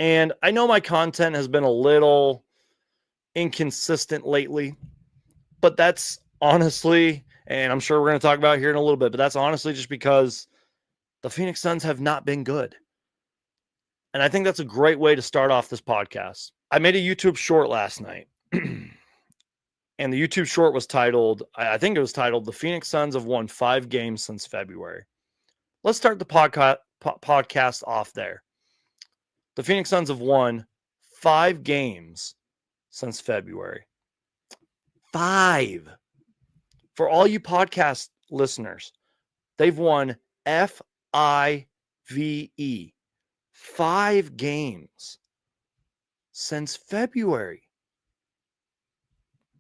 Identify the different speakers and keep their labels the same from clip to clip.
Speaker 1: And I know my content has been a little inconsistent lately, but that's honestly, and I'm sure we're going to talk about it here in a little bit, but that's honestly just because the Phoenix Suns have not been good. And I think that's a great way to start off this podcast. I made a YouTube short last night. And the YouTube short was titled, I think it was titled, The Phoenix Suns have won 5 games since February. Let's start the podcast off there. The Phoenix Suns have won 5 games since February. 5. For all you podcast listeners, they've won FIVE. 5 games since February.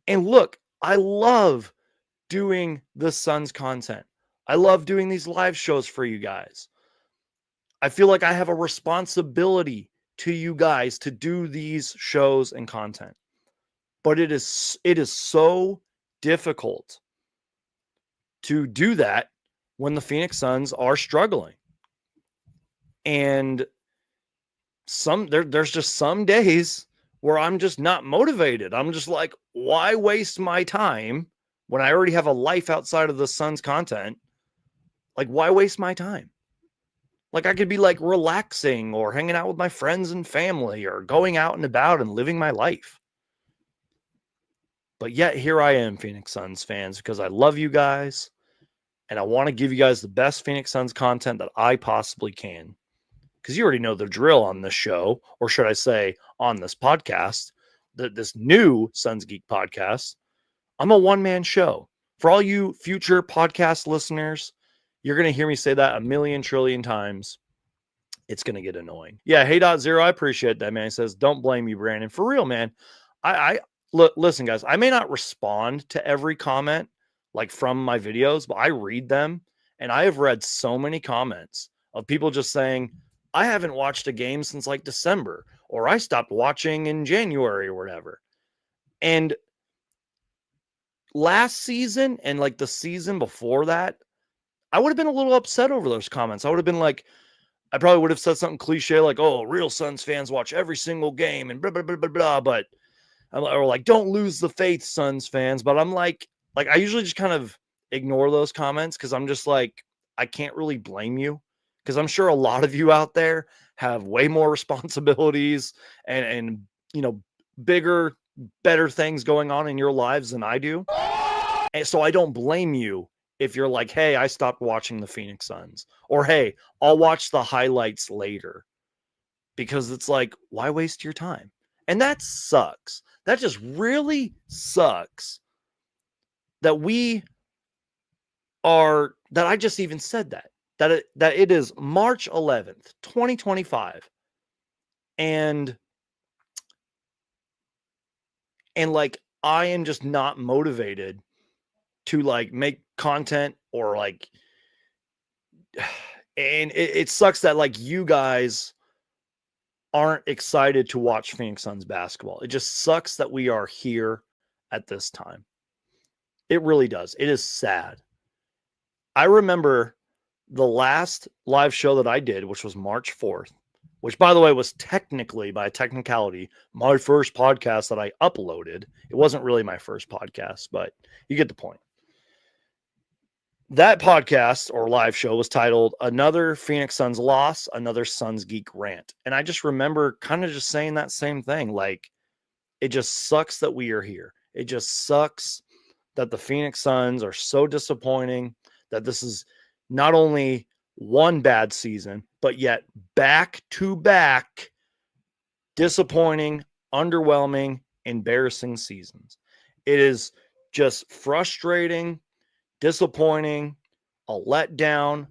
Speaker 1: And look, I love doing the Suns content. I love doing these live shows for you guys. I feel like I have a responsibility to you guys to do these shows and content. But it is so difficult to do that when the Phoenix Suns are struggling. And there's just some days where I'm just not motivated. I'm just like, why waste my time when I already have a life outside of the Suns content? Like, why waste my time? Like, I could be like relaxing or hanging out with my friends and family or going out and about and living my life. But yet here I am, Phoenix Suns fans, because I love you guys and I want to give you guys the best Phoenix Suns content that I possibly can. Because you already know the drill on this show, or should I say on this podcast, this new Suns Geek podcast. I'm a one-man show. For all you future podcast listeners, you're going to hear me say that a million trillion times. It's going to get annoying. Yeah, Hey.0, I appreciate that, man. He says, don't blame you, Brandon. For real, man. Look, listen, guys, I may not respond to every comment like from my videos, but I read them, and I have read so many comments of people just saying, I haven't watched a game since like December, or I stopped watching in January or whatever. And last season and like the season before that, I would have been a little upset over those comments. I would have been like, I probably would have said something cliche like, oh, real Suns fans watch every single game and blah, blah, blah, blah, blah. But or like, don't lose the faith, Suns fans. But I'm like I usually just kind of ignore those comments because I'm just like, I can't really blame you. Because I'm sure a lot of you out there have way more responsibilities and bigger, better things going on in your lives than I do. And so I don't blame you if you're like, hey, I stopped watching the Phoenix Suns. Or, hey, I'll watch the highlights later. Because it's like, why waste your time? And that sucks. That just really sucks that I just even said that. That it is March 11th, 2025. And like, I am just not motivated to like make content or like, and it sucks that like you guys aren't excited to watch Phoenix Suns basketball. It just sucks that we are here at this time. It really does. It is sad. I remember the last live show that I did, which was March 4th, which, by the way, was technically, by technicality, my first podcast that I uploaded. It wasn't really my first podcast, but you get the point. That podcast or live show was titled Another Phoenix Suns Loss, Another Suns Geek Rant. And I just remember kind of just saying that same thing. Like, it just sucks that we are here. It just sucks that the Phoenix Suns are so disappointing, that this is not only one bad season, but yet back-to-back disappointing, underwhelming, embarrassing seasons. It is just frustrating, disappointing, a letdown,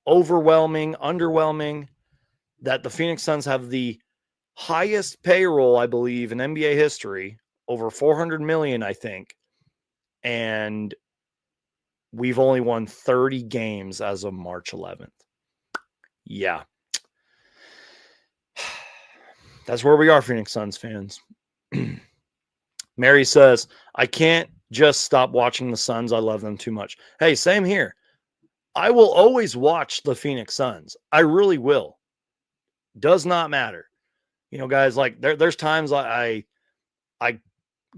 Speaker 1: overwhelming, underwhelming that the Phoenix Suns have the highest payroll, I believe, in NBA history, over $400 million, I think. And we've only won 30 games as of March 11th. Yeah. That's where we are, Phoenix Suns fans. Mary says, I can't just stop watching the Suns. I love them too much. Hey, same here. I will always watch the Phoenix Suns. I really will. Does not matter. You know, guys, like there's times I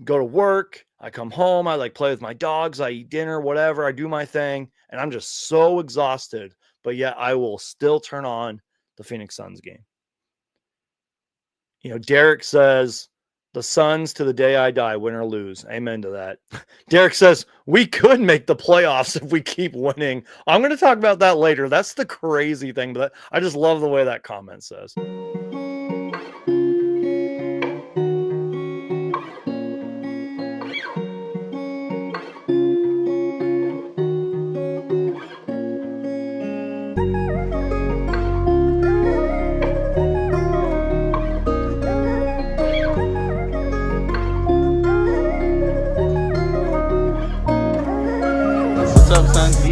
Speaker 1: go to work, I come home, I like play with my dogs, I eat dinner, whatever, I do my thing, and I'm just so exhausted, but yet I will still turn on the Phoenix Suns game. You know, Derek says, the Suns to the day I die, win or lose. Amen to that. Derek says, we could make the playoffs if we keep winning. I'm going to talk about that later. That's the crazy thing, but I just love the way that comment says.
Speaker 2: What's up, son?